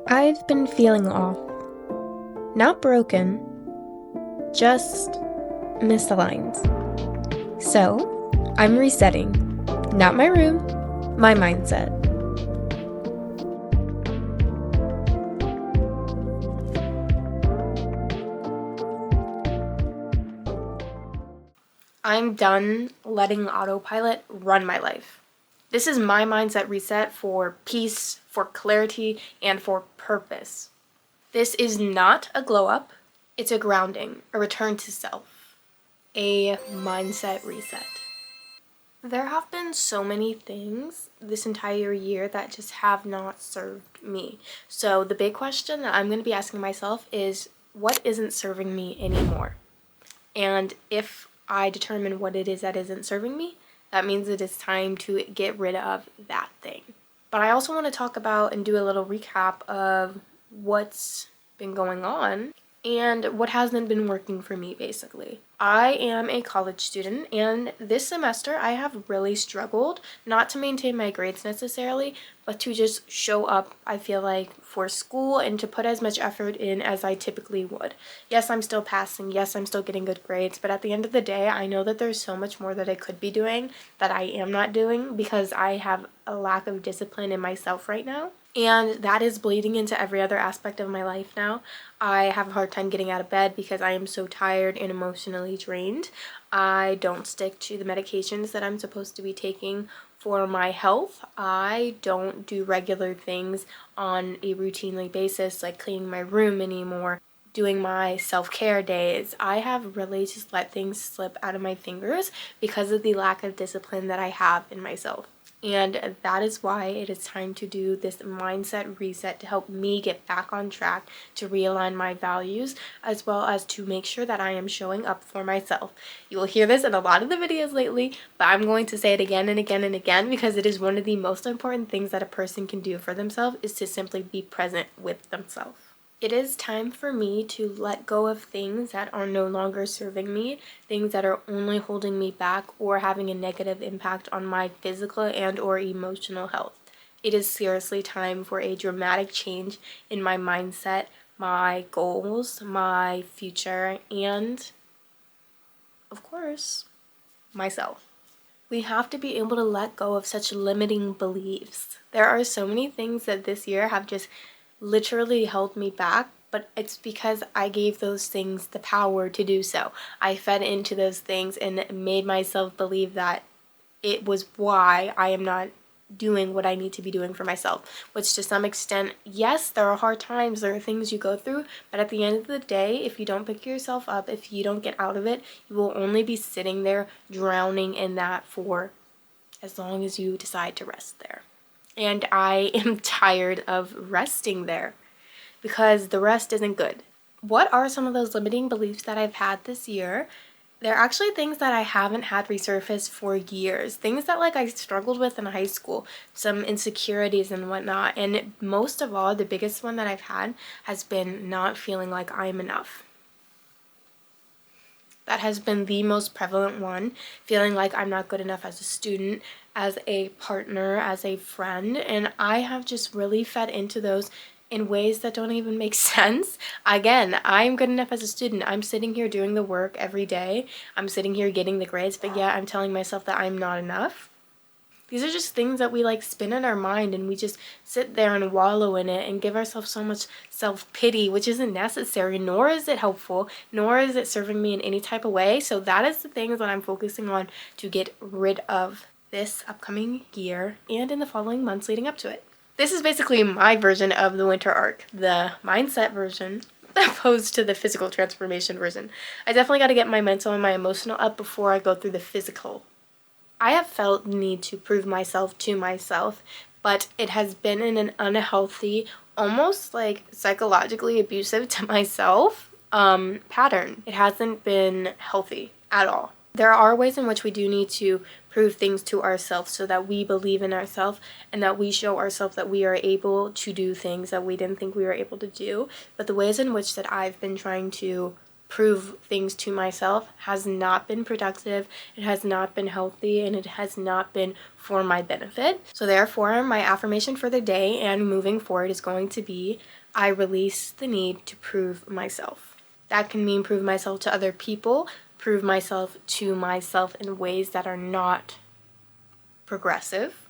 I've been feeling off. Not broken, just misaligned. So, I'm resetting. Not my room, my mindset. I'm done letting autopilot run my life. This is my mindset reset for peace, for clarity, and for purpose. This is not a glow up, it's a grounding, a return to self, a mindset reset. There have been so many things this entire year that just have not served me. So the big question that I'm going to be asking myself is, what isn't serving me anymore? And if I determine what it is that isn't serving me, that means it is time to get rid of that thing. But I also want to talk about and do a little recap of what's been going on and what hasn't been working for me, basically. I am a college student, and this semester I have really struggled not to maintain my grades necessarily, but to just show up, I feel like, for school and to put as much effort in as I typically would. Yes, I'm still passing. Yes, I'm still getting good grades, but at the end of the day, I know that there's so much more that I could be doing that I am not doing because I have a lack of discipline in myself right now. And that is bleeding into every other aspect of my life now. I have a hard time getting out of bed because I am so tired and emotionally drained. I don't stick to the medications that I'm supposed to be taking for my health. I don't do regular things on a routinely basis like cleaning my room anymore, doing my self-care days. I have really just let things slip out of my fingers because of the lack of discipline that I have in myself. And that is why it is time to do this mindset reset to help me get back on track, to realign my values, as well as to make sure that I am showing up for myself. You will hear this in a lot of the videos lately, but I'm going to say it again and again and again because it is one of the most important things that a person can do for themselves, is to simply be present with themselves. It is time for me to let go of things that are no longer serving me, things that are only holding me back or having a negative impact on my physical and or emotional health. It is seriously time for a dramatic change in my mindset, my goals, my future, and, of course, myself. We have to be able to let go of such limiting beliefs. There are so many things that this year have just literally held me back, but it's because I gave those things the power to do so. I fed into those things and made myself believe that it was why I am not doing what I need to be doing for myself, which to some extent, yes, there are hard times, there are things you go through, but at the end of the day, if you don't pick yourself up, if you don't get out of it, you will only be sitting there drowning in that for as long as you decide to rest there. And I am tired of resting there because the rest isn't good. What are some of those limiting beliefs that I've had this year? They're actually things that I haven't had resurface for years. Things that I struggled with in high school, some insecurities and whatnot. And most of all, the biggest one that I've had has been not feeling like I'm enough. That has been the most prevalent one, feeling like I'm not good enough as a student, as a partner, as a friend, and I have just really fed into those in ways that don't even make sense. Again, I'm good enough as a student. I'm sitting here doing the work every day. I'm sitting here getting the grades, but yeah, I'm telling myself that I'm not enough. These are just things that we spin in our mind, and we just sit there and wallow in it and give ourselves so much self-pity, which isn't necessary, nor is it helpful, nor is it serving me in any type of way. So that is the things that I'm focusing on to get rid of this upcoming year and in the following months leading up to it. This is basically my version of the winter arc, the mindset version opposed to the physical transformation version. I definitely got to get my mental and my emotional up before I go through the physical. I have felt the need to prove myself to myself, but it has been in an unhealthy, almost psychologically abusive to myself pattern. It hasn't been healthy at all. There are ways in which we do need to prove things to ourselves so that we believe in ourselves and that we show ourselves that we are able to do things that we didn't think we were able to do. But the ways in which that I've been trying to prove things to myself has not been productive, it has not been healthy, and it has not been for my benefit. So therefore, my affirmation for the day and moving forward is going to be, I release the need to prove myself. That can mean prove myself to other people, prove myself to myself in ways that are not progressive.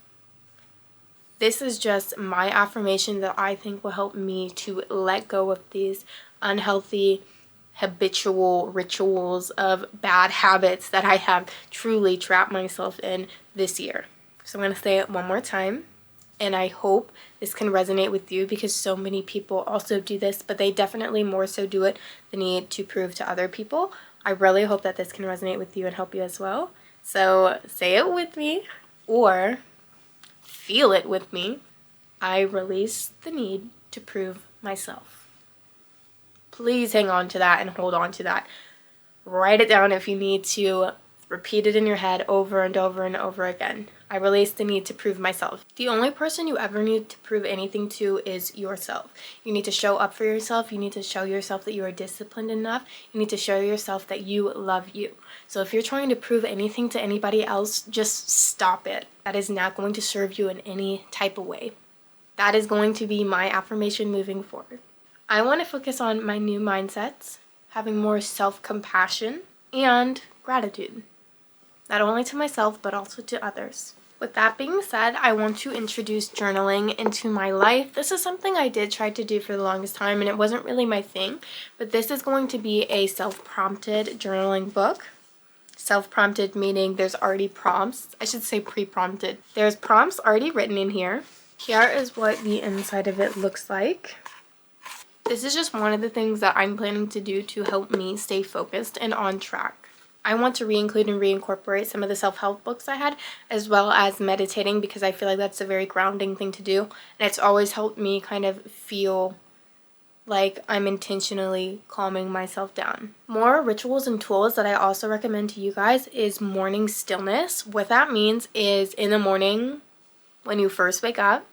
This is just my affirmation that I think will help me to let go of these unhealthy habitual rituals of bad habits that I have truly trapped myself in this year. So I'm going to say it one more time, and I hope this can resonate with you because so many people also do this, but they definitely more so do it the need to prove to other people. I really hope that this can resonate with you and help you as well. So say it with me or feel it with me. I release the need to prove myself. Please hang on to that and hold on to that. Write it down if you need to. Repeat it in your head over and over and over again. I release the need to prove myself. The only person you ever need to prove anything to is yourself. You need to show up for yourself. You need to show yourself that you are disciplined enough. You need to show yourself that you love you. So if you're trying to prove anything to anybody else, just stop it. That is not going to serve you in any type of way. That is going to be my affirmation moving forward. I want to focus on my new mindsets, having more self-compassion and gratitude. Not only to myself, but also to others. With that being said, I want to introduce journaling into my life. This is something I did try to do for the longest time, and it wasn't really my thing, but this is going to be a self-prompted journaling book. Self-prompted meaning there's already prompts. I should say pre-prompted. There's prompts already written in here. Here is what the inside of it looks like. This is just one of the things that I'm planning to do to help me stay focused and on track. I want to re-include and reincorporate some of the self-help books I had, as well as meditating, because I feel like that's a very grounding thing to do. And it's always helped me kind of feel like I'm intentionally calming myself down. More rituals and tools that I also recommend to you guys is morning stillness. What that means is in the morning, when you first wake up,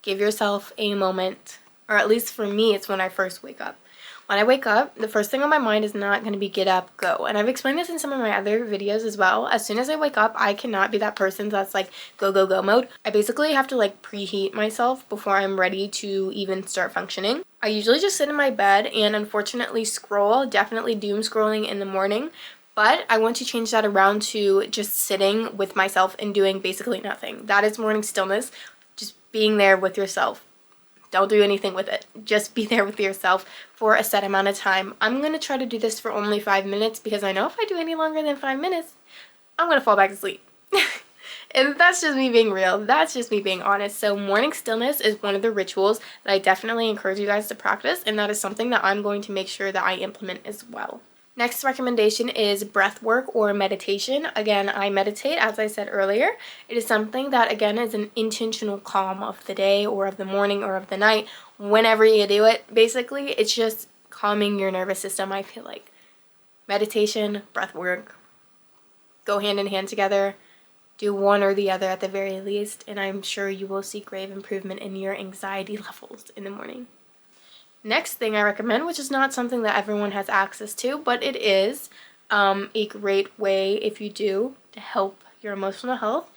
give yourself a moment. Or at least for me, it's when I first wake up. When I wake up, the first thing on my mind is not going to be get up, go. And I've explained this in some of my other videos as well. As soon as I wake up, I cannot be that person that's like go, go, go mode. I basically have to like preheat myself before I'm ready to even start functioning. I usually just sit in my bed and unfortunately scroll, definitely doom scrolling in the morning. But I want to change that around to just sitting with myself and doing basically nothing. That is morning stillness, just being there with yourself. Don't do anything with it. Just be there with yourself for a set amount of time. I'm going to try to do this for only 5 minutes because I know if I do any longer than 5 minutes, I'm going to fall back to sleep. And that's just me being real. That's just me being honest. So morning stillness is one of the rituals that I definitely encourage you guys to practice, and that is something that I'm going to make sure that I implement as well. Next recommendation is breath work or meditation. Again, I meditate, as I said earlier. It is something that, again, is an intentional calm of the day or of the morning or of the night. Whenever you do it, basically, it's just calming your nervous system, I feel like. Meditation, breath work, go hand in hand together. Do one or the other at the very least, and I'm sure you will see grave improvement in your anxiety levels in the morning. Next thing I recommend, which is not something that everyone has access to, but it is a great way, if you do, to help your emotional health,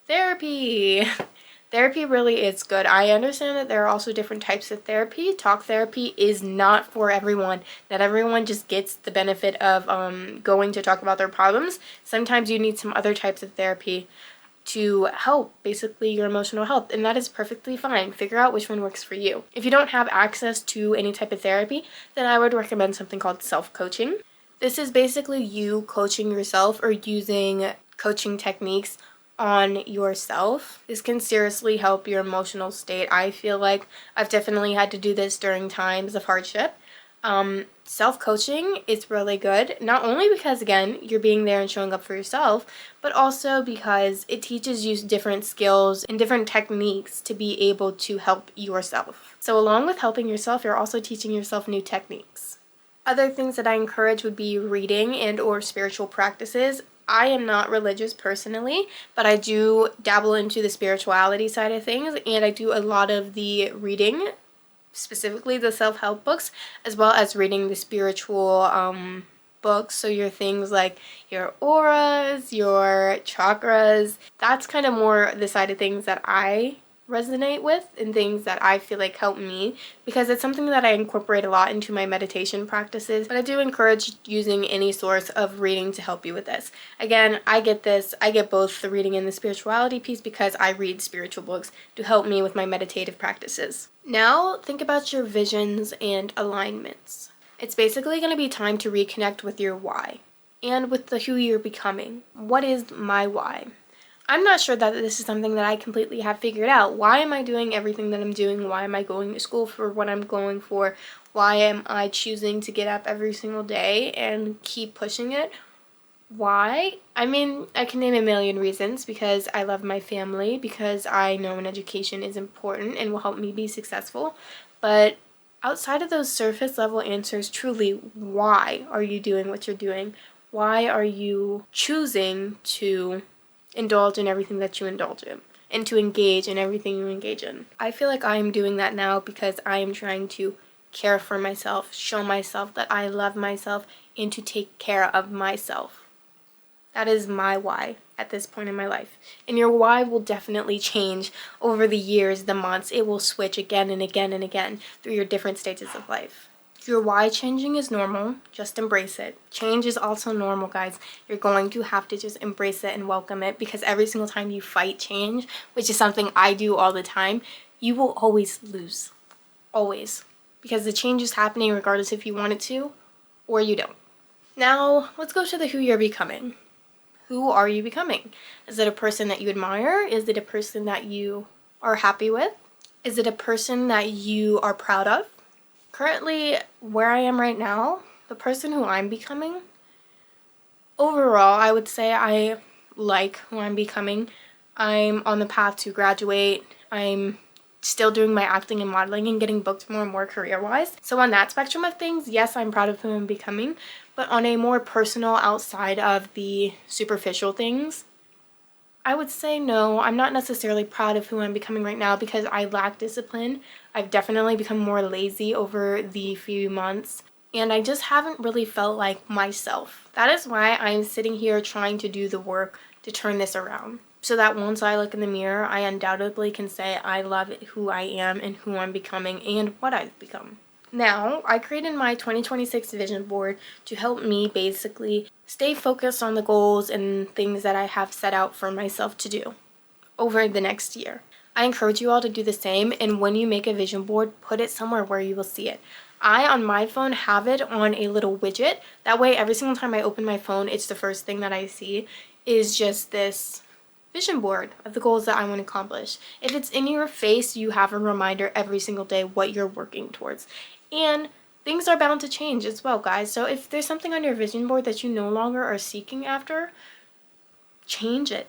therapy. Therapy really is good. I understand that there are also different types of therapy. Talk therapy is not for everyone. Not everyone just gets the benefit of going to talk about their problems. Sometimes you need some other types of therapy to help basically your emotional health, and that is perfectly fine. Figure out which one works for you. If you don't have access to any type of therapy, then I would recommend something called self-coaching. This is basically you coaching yourself or using coaching techniques on yourself. This can seriously help your emotional state. I feel like I've definitely had to do this during times of hardship. Self-coaching is really good, not only because, again, you're being there and showing up for yourself, but also because it teaches you different skills and different techniques to be able to help yourself. So along with helping yourself, you're also teaching yourself new techniques. Other things that I encourage would be reading and or spiritual practices. I am not religious personally, but I do dabble into the spirituality side of things, and I do a lot of the reading specifically the self-help books, as well as reading the spiritual books. So your things like your auras, your chakras, that's kind of more the side of things that I resonate with and things that I feel like help me, because it's something that I incorporate a lot into my meditation practices. But I do encourage using any source of reading to help you with this. Again, I get both the reading and the spirituality piece because I read spiritual books to help me with my meditative practices. Now think about your visions and alignments. It's basically going to be time to reconnect with your why and with the who you're becoming. What is my why? I'm not sure that this is something that I completely have figured out. Why am I doing everything that I'm doing? Why am I going to school for what I'm going for? Why am I choosing to get up every single day and keep pushing it? Why? I mean, I can name a million reasons, because I love my family, because I know an education is important and will help me be successful. But outside of those surface level answers, truly, why are you doing what you're doing? Why are you choosing to indulge in everything that you indulge in and to engage in everything you engage in? I feel like I am doing that now because I am trying to care for myself, show myself that I love myself, and to take care of myself. That is my why at this point in my life. And your why will definitely change over the years, the months. It will switch again and again and again through your different stages of life. Your why changing is normal. Just embrace it. Change is also normal, guys. You're going to have to just embrace it and welcome it, because every single time you fight change, which is something I do all the time, you will always lose. Always. Because the change is happening regardless if you want it to or you don't. Now, let's go to the who you're becoming. Who are you becoming? Is it a person that you admire? Is it a person that you are happy with? Is it a person that you are proud of? Currently, where I am right now, the person who I'm becoming, overall, I would say I like who I'm becoming. I'm on the path to graduate. I'm still doing my acting and modeling and getting booked more and more career-wise. So on that spectrum of things, yes, I'm proud of who I'm becoming. But on a more personal, outside of the superficial things, I would say no, I'm not necessarily proud of who I'm becoming right now, because I lack discipline. I've definitely become more lazy over the few months, and I just haven't really felt like myself. That is why I'm sitting here trying to do the work to turn this around, so that once I look in the mirror, I undoubtedly can say I love who I am and who I'm becoming and what I've become. Now, I created my 2026 vision board to help me basically stay focused on the goals and things that I have set out for myself to do over the next year. I encourage you all to do the same, and when you make a vision board, put it somewhere where you will see it. I, on my phone, have it on a little widget. That way, every single time I open my phone, it's the first thing that I see is just this vision board of the goals that I want to accomplish. If it's in your face, you have a reminder every single day what you're working towards. And things are bound to change as well, guys. So if there's something on your vision board that you no longer are seeking after, change it.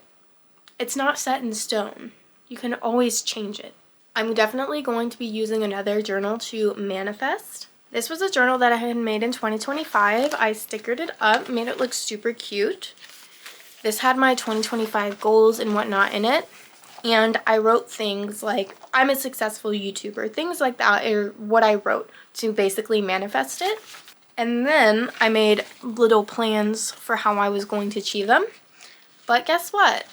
It's not set in stone. You can always change it. I'm definitely going to be using another journal to manifest. This was a journal that I had made in 2025. I stickered it up, made it look super cute. This had my 2025 goals and whatnot in it. And I wrote things like, I'm a successful YouTuber, things like that are what I wrote to basically manifest it. And then I made little plans for how I was going to achieve them. But guess what?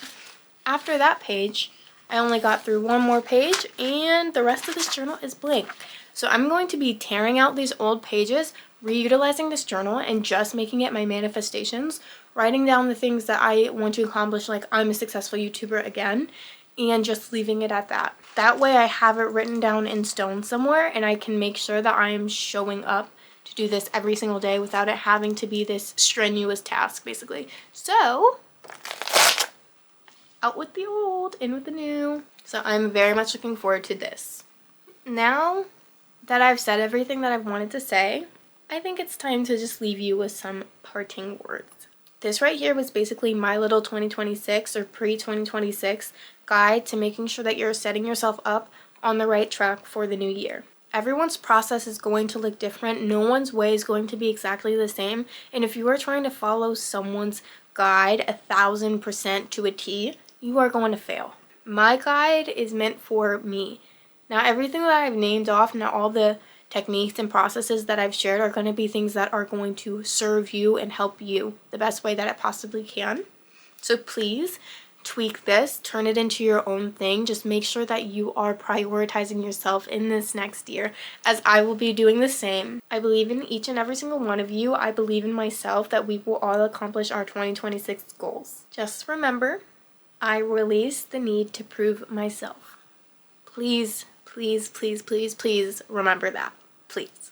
After that page, I only got through one more page and the rest of this journal is blank. So I'm going to be tearing out these old pages, reutilizing this journal and just making it my manifestations, writing down the things that I want to accomplish, like I'm a successful YouTuber again, and just leaving it at that. That way I have it written down in stone somewhere, and I can make sure that I am showing up to do this every single day without it having to be this strenuous task, basically. So, out with the old, in with the new. So I'm very much looking forward to this. Now that I've said everything that I've wanted to say, I think it's time to just leave you with some parting words. This right here was basically my little 2026 or pre-2026 guide to making sure that you're setting yourself up on the right track for the new year. Everyone's process is going to look different. No one's way is going to be exactly the same. And if you are trying to follow someone's guide 1000% to a T, you are going to fail. My guide is meant for me. Now, everything that I've named off, now all the techniques and processes that I've shared are going to be things that are going to serve you and help you the best way that it possibly can. So please tweak this, turn it into your own thing. Just make sure that you are prioritizing yourself in this next year, as I will be doing the same. I believe in each and every single one of you. I believe in myself that we will all accomplish our 2026 goals. Just remember, I release the need to prove myself. Please, please, please, please, please remember that. Please.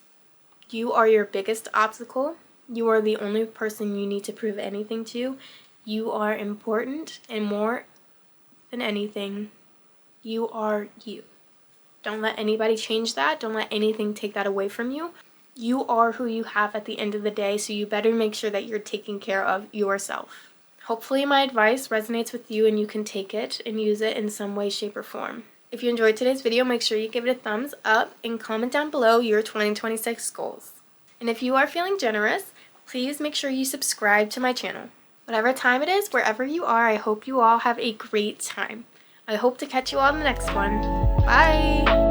You are your biggest obstacle. You are the only person you need to prove anything to. You are important, and more than anything, you are you. Don't let anybody change that. Don't let anything take that away from you. You are who you have at the end of the day, so you better make sure that you're taking care of yourself. Hopefully my advice resonates with you and you can take it and use it in some way, shape, or form. If you enjoyed today's video, make sure you give it a thumbs up and comment down below your 2026 goals. And if you are feeling generous, please make sure you subscribe to my channel. Whatever time it is, wherever you are, I hope you all have a great time. I hope to catch you all in the next one. Bye!